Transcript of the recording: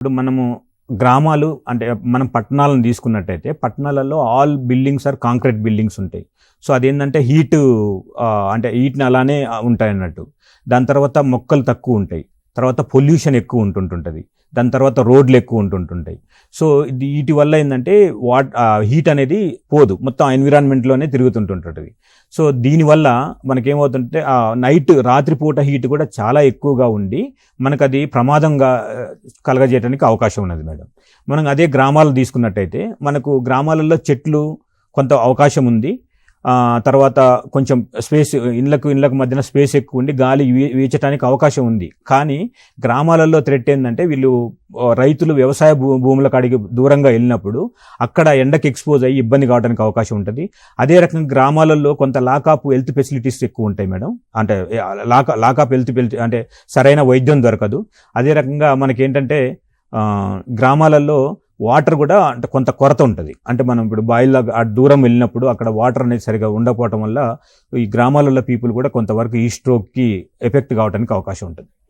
ఇప్పుడు మనము గ్రామాలు అంటే మనం పట్టణాలను తీసుకున్నట్టయితే పట్టణాలలో all buildings are concrete buildings ఉంటాయి. సో అదేంటంటే అంటే హీట్ని అలానే ఉంటాయి అన్నట్టు. దాని తర్వాత మొక్కలు తక్కువ ఉంటాయి, తర్వాత పొల్యూషన్ ఎక్కువ ఉంటుంటుంది, దాని తర్వాత రోడ్లు ఎక్కువ ఉంటుంటాయి. సో వీటి వల్ల ఏంటంటే హీట్ అనేది పోదు, మొత్తం ఎన్విరాన్మెంట్లోనే తిరుగుతుంటుంటుంది. సో దీనివల్ల మనకేమవుతుంటే రాత్రిపూట హీట్ కూడా చాలా ఎక్కువగా ఉండి మనకు అది ప్రమాదంగా కలగజేయడానికి అవకాశం ఉన్నది మేడం. మనం అదే గ్రామాలు తీసుకున్నట్టయితే మనకు గ్రామాలలో చెట్లు కొంత అవకాశం ఉంది, తర్వాత కొంచెం స్పేస్ ఇళ్ళకు మధ్యన స్పేస్ ఎక్కువ ఉండి గాలి వీచడానికి అవకాశం ఉంది. కానీ గ్రామాలలో థ్రెట్ ఏంటంటే రైతులు వ్యవసాయ భూముల కాడికి దూరంగా వెళ్ళినప్పుడు అక్కడ ఎండకి ఎక్స్పోజ్ అయ్యి ఇబ్బంది కావడానికి అవకాశం ఉంటుంది. అదే రకంగా గ్రామాలలో కొంత లాకప్ హెల్త్ ఫెసిలిటీస్ ఎక్కువ ఉంటాయి మేడం, అంటే లాకప్ హెల్త్ అంటే సరైన వైద్యం దొరకదు. అదే రకంగా మనకేంటంటే గ్రామాలలో వాటర్ కూడా అంటే కొంత కొరత ఉంటుంది. అంటే మనం ఇప్పుడు బాయిల్లో దూరం వెళ్ళినప్పుడు అక్కడ వాటర్ అనేది సరిగా ఉండకపోవటం వల్ల ఈ గ్రామాలలో పీపుల్ కూడా కొంతవరకు ఈ స్ట్రోక్కి ఎఫెక్ట్ కావడానికి అవకాశం ఉంటుంది.